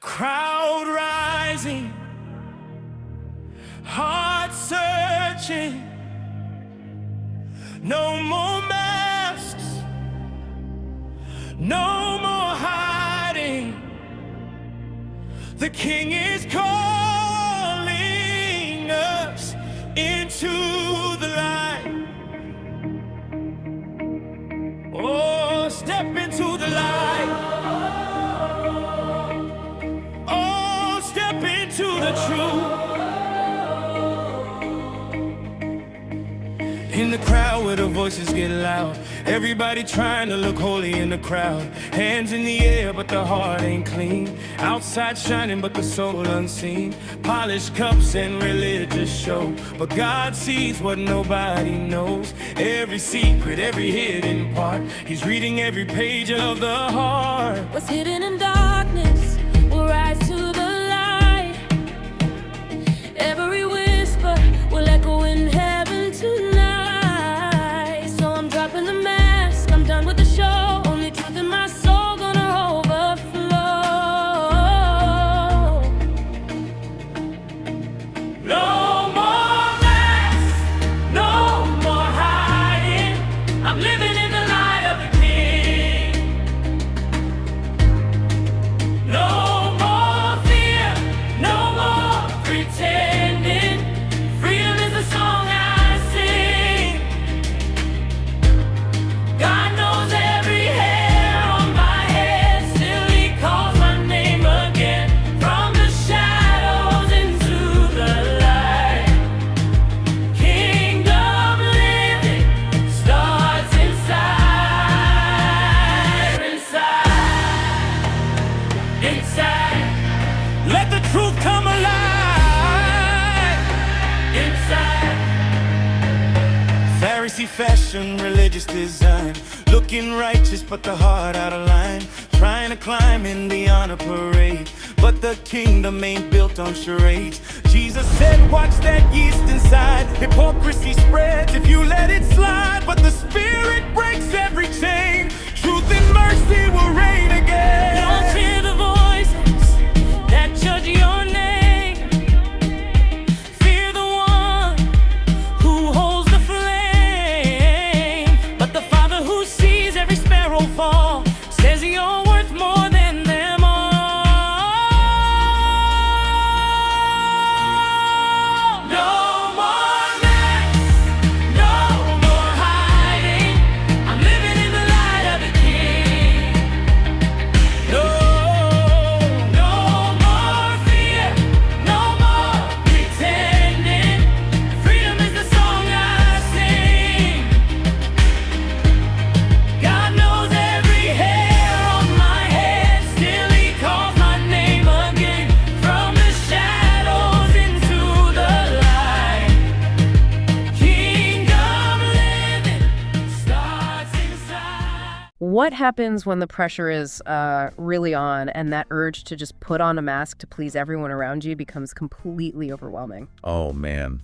Crowd rising, heart searching, no more masks, no more hiding. The King is calling us into the light. Oh, step into the light. Oh, step into the truth. In the crowd where the voices get loud, everybody trying to look holy in the crowd. Hands in the air, but the heart ain't clean. Outside shining, but the soul unseen. Polished cups and religious show, but God sees what nobody knows. Every secret, every hidden part, He's reading every page of the heart. What's hidden in darkness will rise to the light. Every whisper will echo in heaven tonight. So I'm dropping the mask, I'm done with the show. Only truth in my soul gonna overflow. No more masks, no more hiding. I'm living in the light of the King. No more fear, no more pretending. Freedom is the song I sing. God knows every hair on my head. Still He calls my name again. From the shadows into the light. Kingdom living starts inside. Inside. Let the truth come alive. Inside. Pharisee fashion, religious design, looking righteous but the heart out of line. Trying to climb in the honor parade, but the kingdom ain't built on charades. Jesus said, watch that yeast inside. Hypocrisy spreads if you let it slide, but the Spirit breaks every chain. Truth and mercy will reign again. Don't fear the voices that judge your name. Fear the one who holds the flame. But the Father who sees every sparrow fall says you're worth more than them all. No more masks, no more hiding. I'm living in the light of the King. No more fear, no more pretending. Freedom is the song I sing. God knows every hair on my head. Still He calls my name again. From the shadows into the light. Kingdom living starts inside. What happens when the pressure is really on and that urge to just put on a mask to please everyone around you becomes completely overwhelming? Oh, man.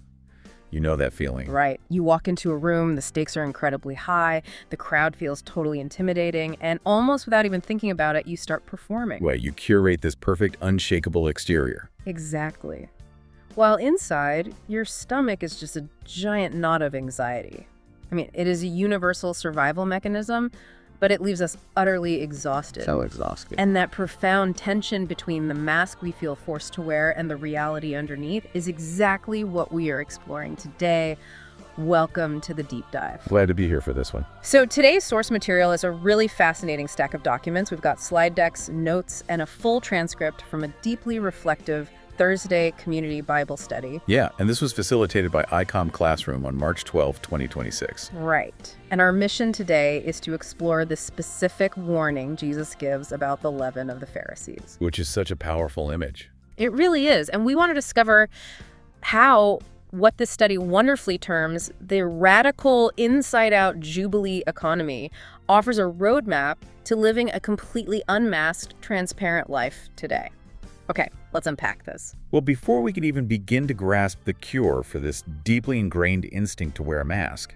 You know that feeling. Right. You walk into a room, the stakes are incredibly high, the crowd feels totally intimidating, and almost without even thinking about it, you start performing. Well, you curate this perfect, unshakable exterior. Exactly. While inside, your stomach is just a giant knot of anxiety. I mean, it is a universal survival mechanism, but it leaves us utterly exhausted. So exhausting. And that profound tension between the mask we feel forced to wear and the reality underneath is exactly what we are exploring today. Welcome to the deep dive. Glad to be here for this one. So today's source material is a really fascinating stack of documents. We've got slide decks, notes, and a full transcript from a deeply reflective Thursday community Bible study. Yeah, and this was facilitated by icomm.CLASSROOM on March 12, 2026. Right. And our mission today is to explore the specific warning Jesus gives about the leaven of the Pharisees. Which is such a powerful image. It really is. And we want to discover how what this study wonderfully terms the radical inside-out Jubilee economy offers a roadmap to living a completely unmasked, transparent life today. Okay, let's unpack this. Well, before we can even begin to grasp the cure for this deeply ingrained instinct to wear a mask,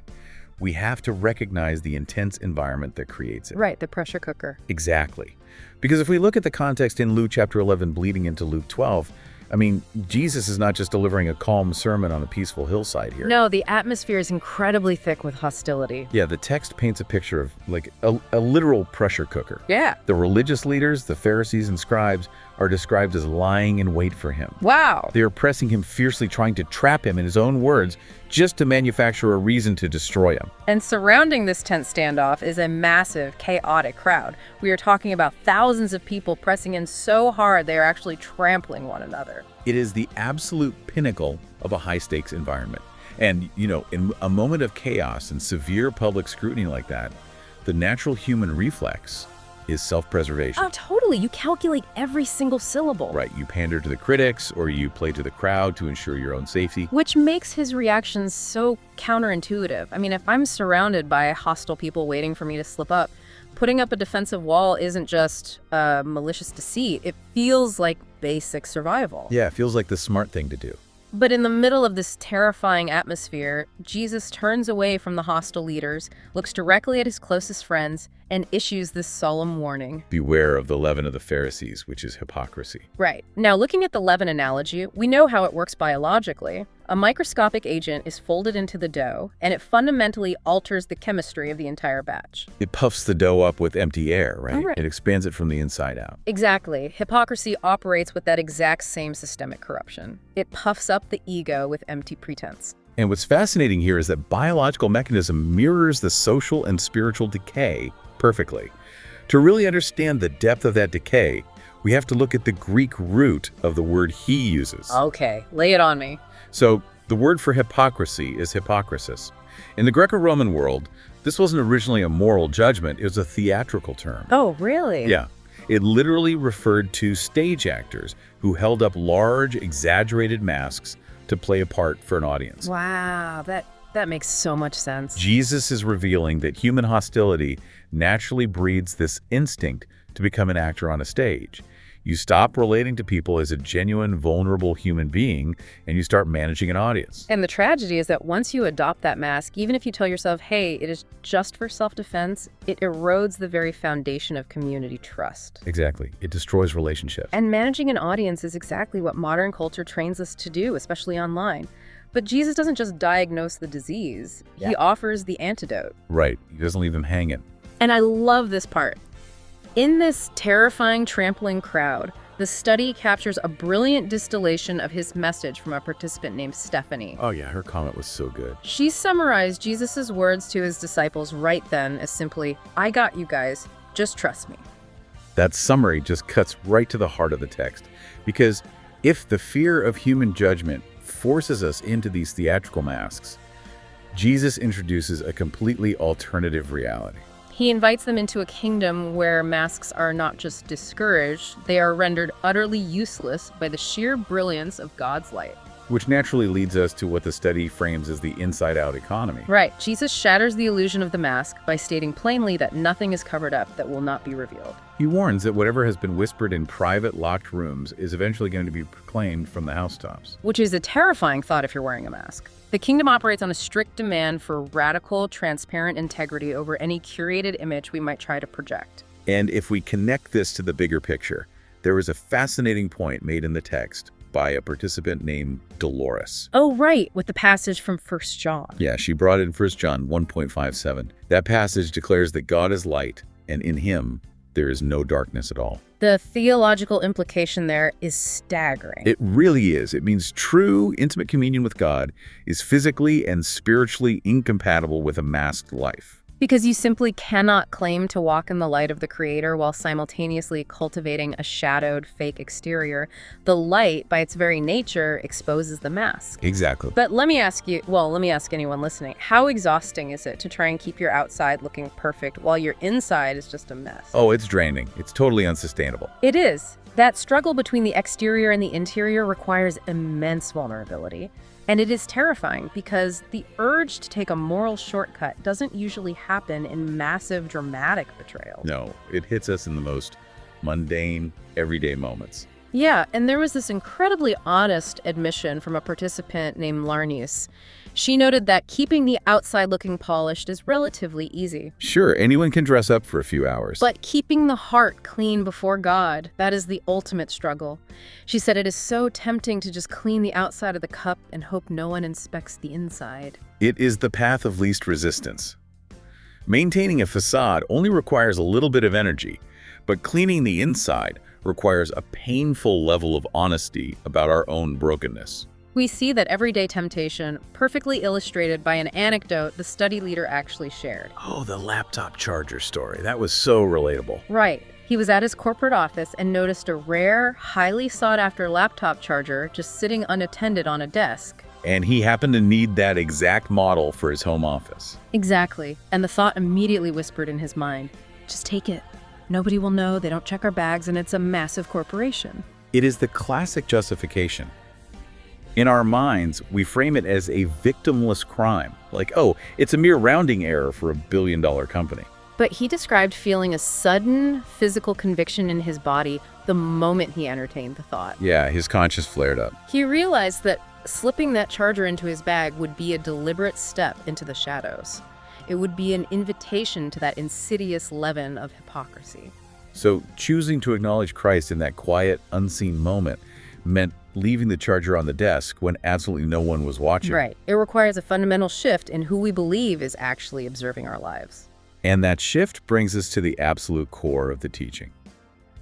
we have to recognize the intense environment that creates it. Right, the pressure cooker. Exactly. Because if we look at the context in Luke chapter 11 bleeding into Luke 12, I mean, Jesus is not just delivering a calm sermon on a peaceful hillside here. No, the atmosphere is incredibly thick with hostility. Yeah, the text paints a picture of like a literal pressure cooker. Yeah. The religious leaders, the Pharisees and scribes, are described as lying in wait for him. Wow. They are pressing him fiercely, trying to trap him in his own words, just to manufacture a reason to destroy him. And surrounding this tense standoff is a massive, chaotic crowd. We are talking about thousands of people pressing in so hard they are actually trampling one another. It is the absolute pinnacle of a high-stakes environment. And, you know, in a moment of chaos and severe public scrutiny like that, the natural human reflex is self-preservation. Oh, totally. You calculate every single syllable. Right, you pander to the critics or you play to the crowd to ensure your own safety. Which makes his reactions so counterintuitive. I mean, if I'm surrounded by hostile people waiting for me to slip up, putting up a defensive wall isn't just malicious deceit. It feels like basic survival. Yeah, it feels like the smart thing to do. But in the middle of this terrifying atmosphere, Jesus turns away from the hostile leaders, looks directly at his closest friends, and issues this solemn warning. Beware of the leaven of the Pharisees, which is hypocrisy. Right. Now, looking at the leaven analogy, we know how it works biologically. A microscopic agent is folded into the dough, and it fundamentally alters the chemistry of the entire batch. It puffs the dough up with empty air, right? Right. It expands it from the inside out. Exactly. Hypocrisy operates with that exact same systemic corruption. It puffs up the ego with empty pretense. And what's fascinating here is that biological mechanism mirrors the social and spiritual decay perfectly. To really understand the depth of that decay, we have to look at the Greek root of the word he uses. Okay, lay it on me. So the word for hypocrisy is hypokrisis. In the Greco-Roman world, this wasn't originally a moral judgment, it was a theatrical term. Oh, really? Yeah. It literally referred to stage actors who held up large, exaggerated masks to play a part for an audience. Wow, that makes so much sense. Jesus is revealing that human hostility naturally breeds this instinct to become an actor on a stage. You stop relating to people as a genuine, vulnerable human being, and you start managing an audience. And the tragedy is that once you adopt that mask, even if you tell yourself, hey, it is just for self-defense, it erodes the very foundation of community trust. Exactly. It destroys relationships. And managing an audience is exactly what modern culture trains us to do, especially online. But Jesus doesn't just diagnose the disease, he offers the antidote. Right. He doesn't leave them hanging. And I love this part. In this terrifying, trampling crowd, the study captures a brilliant distillation of his message from a participant named Stephanie. Oh yeah, her comment was so good. She summarized Jesus' words to his disciples right then as simply, I got you guys, just trust me. That summary just cuts right to the heart of the text. Because if the fear of human judgment forces us into these theatrical masks, Jesus introduces a completely alternative reality. He invites them into a kingdom where masks are not just discouraged, they are rendered utterly useless by the sheer brilliance of God's light. Which naturally leads us to what the study frames as the inside-out economy. Right. Jesus shatters the illusion of the mask by stating plainly that nothing is covered up that will not be revealed. He warns that whatever has been whispered in private, locked rooms is eventually going to be proclaimed from the housetops. Which is a terrifying thought if you're wearing a mask. The kingdom operates on a strict demand for radical, transparent integrity over any curated image we might try to project. And if we connect this to the bigger picture, there is a fascinating point made in the text by a participant named Dolores. Oh, right, with the passage from 1 John. Yeah, she brought in 1 John 1.57. That passage declares that God is light, and in him there is no darkness at all. The theological implication there is staggering. It really is. It means true, intimate communion with God is physically and spiritually incompatible with a masked life. Because you simply cannot claim to walk in the light of the Creator while simultaneously cultivating a shadowed, fake exterior. The light, by its very nature, exposes the mask. Exactly. But let me ask anyone listening, how exhausting is it to try and keep your outside looking perfect while your inside is just a mess? Oh, it's draining. It's totally unsustainable. It is. That struggle between the exterior and the interior requires immense vulnerability. And it is terrifying because the urge to take a moral shortcut doesn't usually happen in massive, dramatic betrayal. No, it hits us in the most mundane, everyday moments. Yeah, and there was this incredibly honest admission from a participant named Larnius. She noted that keeping the outside looking polished is relatively easy. Sure, anyone can dress up for a few hours. But keeping the heart clean before God, that is the ultimate struggle. She said it is so tempting to just clean the outside of the cup and hope no one inspects the inside. It is the path of least resistance. Maintaining a facade only requires a little bit of energy, but cleaning the inside requires a painful level of honesty about our own brokenness. We see that everyday temptation, perfectly illustrated by an anecdote the study leader actually shared. Oh, the laptop charger story. That was so relatable. Right. He was at his corporate office and noticed a rare, highly sought-after laptop charger just sitting unattended on a desk. And he happened to need that exact model for his home office. Exactly. And the thought immediately whispered in his mind, just take it. Nobody will know, they don't check our bags, and it's a massive corporation. It is the classic justification. In our minds, we frame it as a victimless crime. Like, oh, it's a mere rounding error for $1 billion company. But he described feeling a sudden physical conviction in his body the moment he entertained the thought. Yeah, his conscience flared up. He realized that slipping that charger into his bag would be a deliberate step into the shadows. It would be an invitation to that insidious leaven of hypocrisy. So choosing to acknowledge Christ in that quiet, unseen moment meant leaving the charger on the desk when absolutely no one was watching. Right. It requires a fundamental shift in who we believe is actually observing our lives. And that shift brings us to the absolute core of the teaching.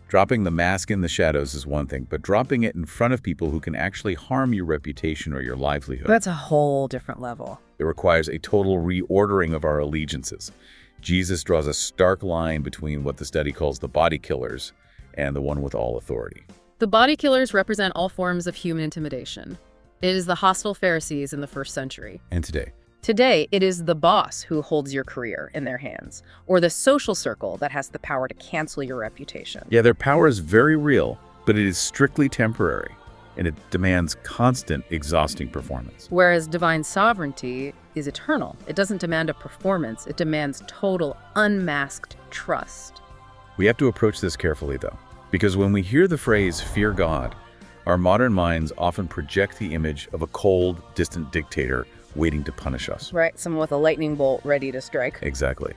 Dropping the mask in the shadows is one thing, but dropping it in front of people who can actually harm your reputation or your livelihood. That's a whole different level. It requires a total reordering of our allegiances. Jesus draws a stark line between what the study calls the body killers and the one with all authority. The body killers represent all forms of human intimidation. It is the hostile Pharisees in the first century. And today? Today, it is the boss who holds your career in their hands, or the social circle that has the power to cancel your reputation. Yeah, their power is very real, but it is strictly temporary, and it demands constant, exhausting performance. Whereas divine sovereignty is eternal. It doesn't demand a performance. It demands total, unmasked trust. We have to approach this carefully, though, because when we hear the phrase, fear God, our modern minds often project the image of a cold, distant dictator waiting to punish us. Right, someone with a lightning bolt ready to strike. Exactly.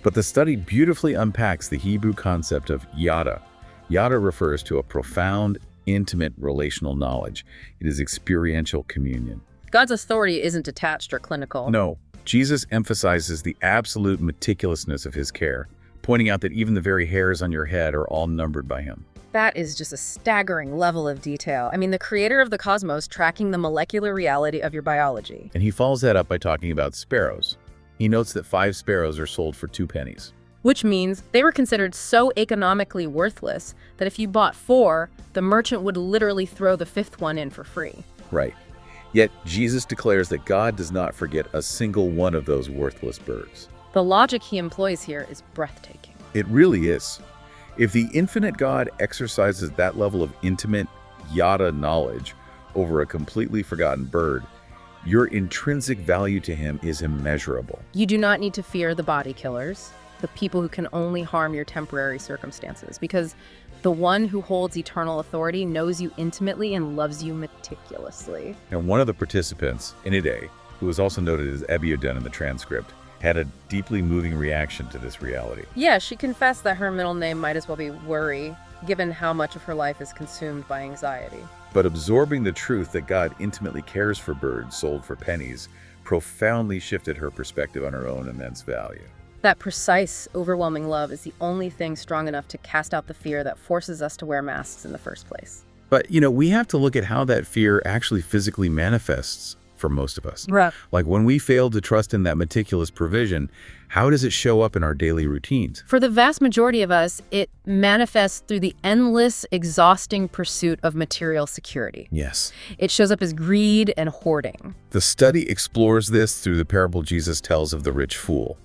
But the study beautifully unpacks the Hebrew concept of yada. Yada refers to a profound, intimate relational knowledge. It is experiential communion. God's authority isn't detached or clinical. No, Jesus emphasizes the absolute meticulousness of his care, pointing out that even the very hairs on your head are all numbered by him. That is just a staggering level of detail. I mean, the creator of the cosmos tracking the molecular reality of your biology. And he follows that up by talking about sparrows. He notes that 5 sparrows are sold for 2 pennies. Which means they were considered so economically worthless that if you bought 4, the merchant would literally throw the 5th one in for free. Right. Yet Jesus declares that God does not forget a single one of those worthless birds. The logic he employs here is breathtaking. It really is. If the infinite God exercises that level of intimate, yada knowledge over a completely forgotten bird, your intrinsic value to him is immeasurable. You do not need to fear the body killers, the people who can only harm your temporary circumstances, because the one who holds eternal authority knows you intimately and loves you meticulously. And one of the participants, Inide, who is also noted as Ebiodun in the transcript, had a deeply moving reaction to this reality. Yeah, she confessed that her middle name might as well be Worry, given how much of her life is consumed by anxiety. But absorbing the truth that God intimately cares for birds sold for pennies profoundly shifted her perspective on her own immense value. That precise, overwhelming love is the only thing strong enough to cast out the fear that forces us to wear masks in the first place. But, we have to look at how that fear actually physically manifests for most of us. Right. Like when we fail to trust in that meticulous provision, how does it show up in our daily routines? For the vast majority of us, it manifests through the endless, exhausting pursuit of material security. Yes. It shows up as greed and hoarding. The study explores this through the parable Jesus tells of the rich fool.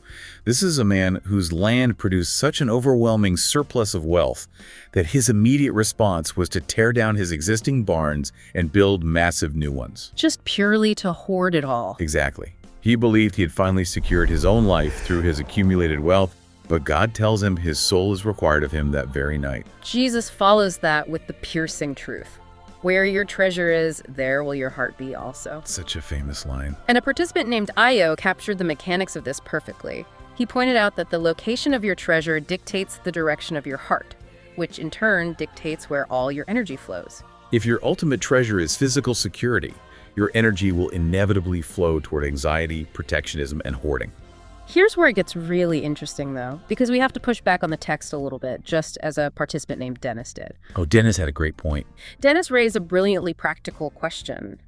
This is a man whose land produced such an overwhelming surplus of wealth that his immediate response was to tear down his existing barns and build massive new ones. Just purely to hoard it all. Exactly. He believed he had finally secured his own life through his accumulated wealth, but God tells him his soul is required of him that very night. Jesus follows that with the piercing truth. Where your treasure is, there will your heart be also. Such a famous line. And a participant named Io captured the mechanics of this perfectly. He pointed out that the location of your treasure dictates the direction of your heart, which in turn dictates where all your energy flows. If your ultimate treasure is physical security, your energy will inevitably flow toward anxiety, protectionism, and hoarding. Here's where it gets really interesting, though, because we have to push back on the text a little bit, just as a participant named Dennis did. Oh, Dennis had a great point. Dennis raised a brilliantly practical question.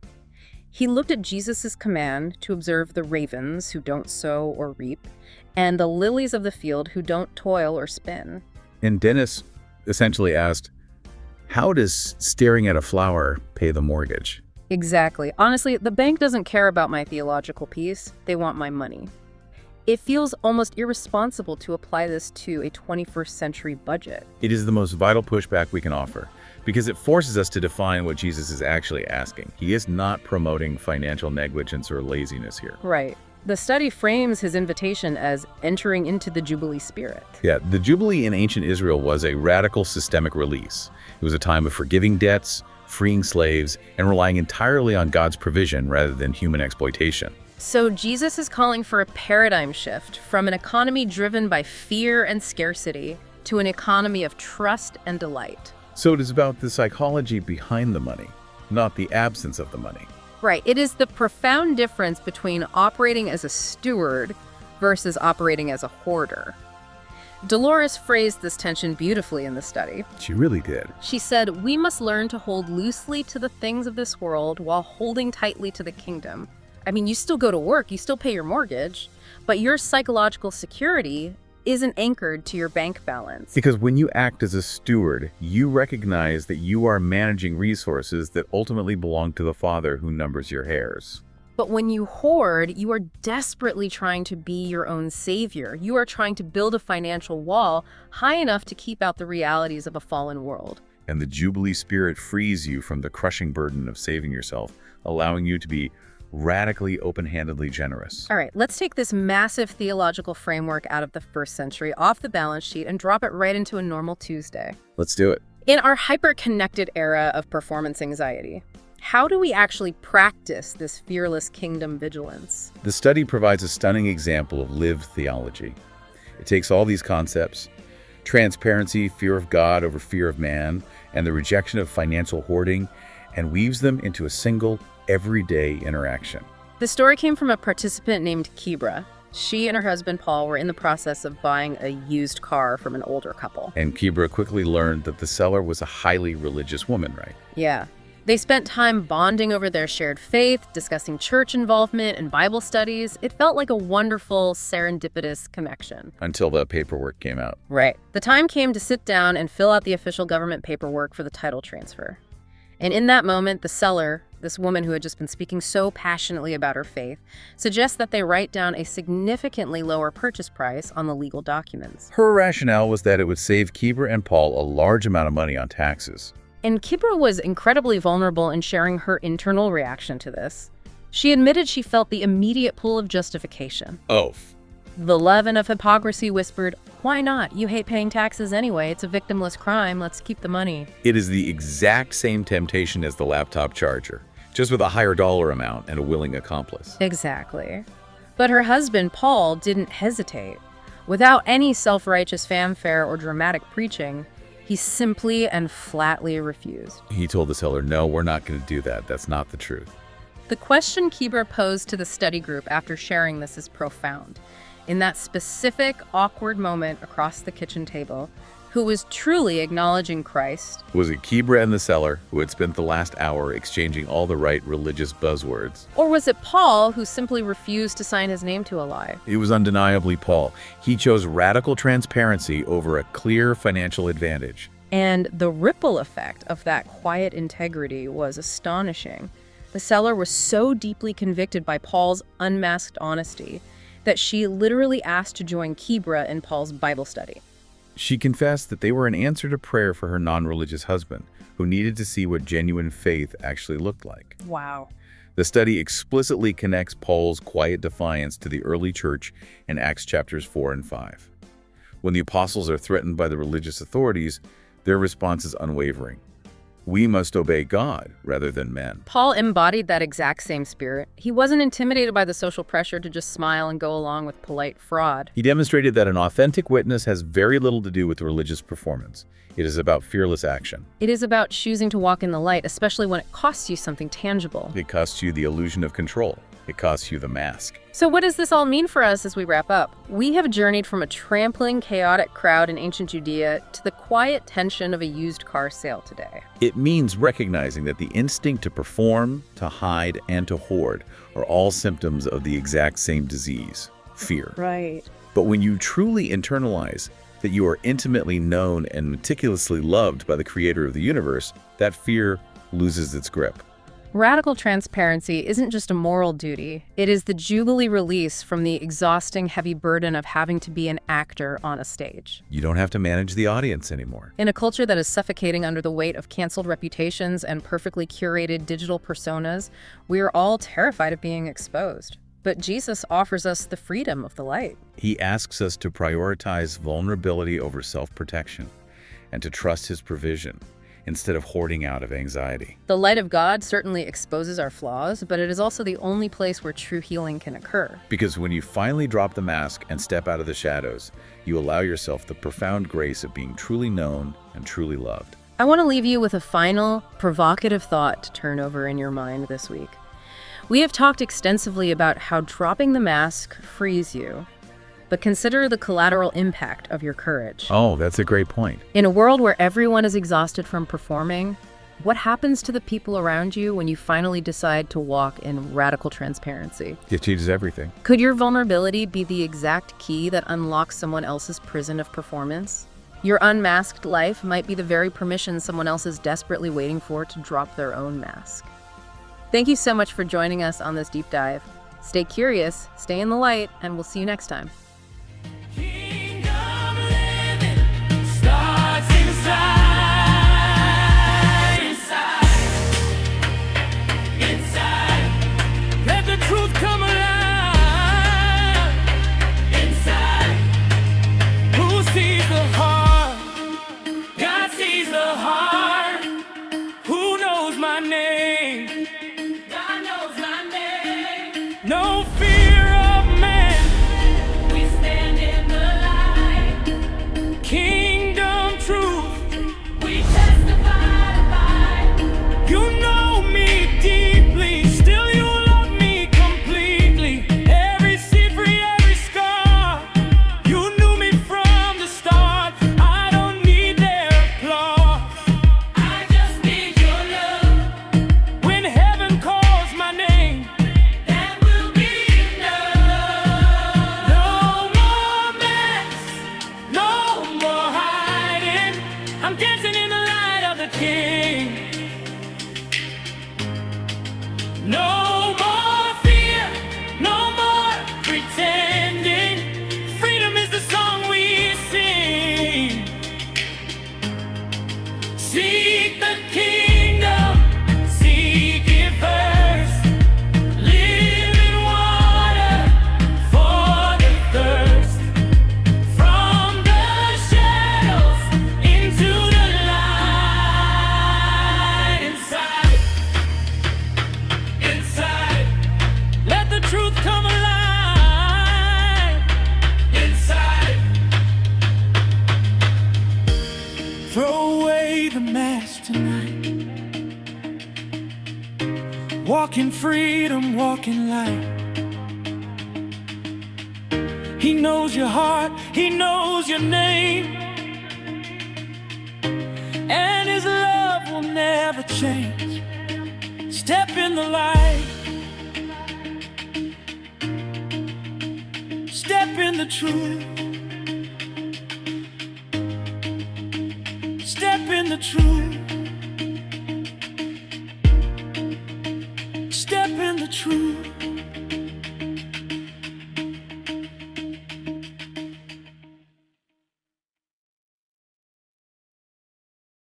He looked at Jesus' command to observe the ravens who don't sow or reap, and the lilies of the field who don't toil or spin. And Dennis essentially asked, how does staring at a flower pay the mortgage? Exactly. Honestly, the bank doesn't care about my theological piece. They want my money. It feels almost irresponsible to apply this to a 21st century budget. It is the most vital pushback we can offer, because it forces us to define what Jesus is actually asking. He is not promoting financial negligence or laziness here. Right. The study frames his invitation as entering into the Jubilee spirit. Yeah, the Jubilee in ancient Israel was a radical systemic release. It was a time of forgiving debts, freeing slaves, and relying entirely on God's provision rather than human exploitation. So Jesus is calling for a paradigm shift from an economy driven by fear and scarcity to an economy of trust and delight. So it is about the psychology behind the money, not the absence of the money. Right. It is the profound difference between operating as a steward versus operating as a hoarder. Dolores phrased this tension beautifully in the study. She really did. She said, "We must learn to hold loosely to the things of this world while holding tightly to the kingdom." I mean, you still go to work, you still pay your mortgage, but your psychological security isn't anchored to your bank balance. Because when you act as a steward, you recognize that you are managing resources that ultimately belong to the Father who numbers your hairs. But when you hoard, you are desperately trying to be your own savior. You are trying to build a financial wall high enough to keep out the realities of a fallen world. And the Jubilee spirit frees you from the crushing burden of saving yourself, allowing you to be radically, open-handedly generous. All right, let's take this massive theological framework out of the first century, off the balance sheet, and drop it right into a normal Tuesday. Let's do it. In our hyper-connected era of performance anxiety, how do we actually practice this fearless kingdom vigilance? The study provides a stunning example of lived theology. It takes all these concepts, transparency, fear of God over fear of man, and the rejection of financial hoarding, and weaves them into a single, everyday interaction. The story came from a participant named Kibra. She and her husband Paul were in the process of buying a used car from an older couple. And Kibra quickly learned that the seller was a highly religious woman, right? Yeah. They spent time bonding over their shared faith, discussing church involvement and Bible studies. It felt like a wonderful, serendipitous connection. Until the paperwork came out. Right. The time came to sit down and fill out the official government paperwork for the title transfer. And in that moment, the seller, this woman who had just been speaking so passionately about her faith, suggests that they write down a significantly lower purchase price on the legal documents. Her rationale was that it would save Kibra and Paul a large amount of money on taxes. And Kibra was incredibly vulnerable in sharing her internal reaction to this. She admitted she felt the immediate pull of justification. Oh. The leaven of hypocrisy whispered, "Why not? You hate paying taxes anyway. It's a victimless crime. Let's keep the money." It is the exact same temptation as the laptop charger, just with a higher dollar amount and a willing accomplice. Exactly. But her husband, Paul, didn't hesitate. Without any self-righteous fanfare or dramatic preaching, he simply and flatly refused. He told the seller, "No, we're not going to do that. That's not the truth." The question Kibra posed to the study group after sharing this is profound. In that specific, awkward moment across the kitchen table, who was truly acknowledging Christ? Was it Kibra and the seller who had spent the last hour exchanging all the right religious buzzwords? Or was it Paul who simply refused to sign his name to a lie? It was undeniably Paul. He chose radical transparency over a clear financial advantage. And the ripple effect of that quiet integrity was astonishing. The seller was so deeply convicted by Paul's unmasked honesty that she literally asked to join Kibra in Paul's Bible study. She confessed that they were an answer to prayer for her non-religious husband, who needed to see what genuine faith actually looked like. Wow. The study explicitly connects Paul's quiet defiance to the early church in Acts chapters 4 and 5. When the apostles are threatened by the religious authorities, their response is unwavering. We must obey God rather than men. Paul embodied that exact same spirit. He wasn't intimidated by the social pressure to just smile and go along with polite fraud. He demonstrated that an authentic witness has very little to do with religious performance. It is about fearless action. It is about choosing to walk in the light, especially when it costs you something tangible. It costs you the illusion of control. It costs you the mask. So what does this all mean for us as we wrap up? We have journeyed from a trampling, chaotic crowd in ancient Judea to the quiet tension of a used car sale today. It means recognizing that the instinct to perform, to hide, and to hoard are all symptoms of the exact same disease, fear. Right. But when you truly internalize that you are intimately known and meticulously loved by the creator of the universe, that fear loses its grip. Radical transparency isn't just a moral duty. It is the Jubilee release from the exhausting, heavy burden of having to be an actor on a stage. You don't have to manage the audience anymore. In a culture that is suffocating under the weight of canceled reputations and perfectly curated digital personas, we are all terrified of being exposed. But Jesus offers us the freedom of the light. He asks us to prioritize vulnerability over self-protection and to trust his provision instead of hoarding out of anxiety. The light of God certainly exposes our flaws, but it is also the only place where true healing can occur. Because when you finally drop the mask and step out of the shadows, you allow yourself the profound grace of being truly known and truly loved. I want to leave you with a final, provocative thought to turn over in your mind this week. We have talked extensively about how dropping the mask frees you, but consider the collateral impact of your courage. Oh, that's a great point. In a world where everyone is exhausted from performing, what happens to the people around you when you finally decide to walk in radical transparency? It changes everything. Could your vulnerability be the exact key that unlocks someone else's prison of performance? Your unmasked life might be the very permission someone else is desperately waiting for to drop their own mask. Thank you so much for joining us on this deep dive. Stay curious, stay in the light, and we'll see you next time. Kingdom living starts inside. Let the truth come alive. Inside. Who sees the heart? God sees the heart. Who knows my name? God knows my name. No fear of man. We stand in the light. Kingdom truth. We testify to fight. You know me deeply. Still you love me completely. Every seed free, every scar. You knew me from the start. I don't need their applause. I just need your love. When heaven calls my name, that will be enough. No more masks, no more hiding. I'm dancing in the light of the King. No more fear, no more pretending. Freedom is the song we sing. Seek the kingdom, seek it first. Living water for the thirst. From the shadows into the light. Inside, inside. Let the truth come alive. Inside. Throw away the mask tonight. Walk in freedom, walk in light. He knows your heart, he knows your name. And his love will never change. Step in the light. Step in the truth. Step in the truth.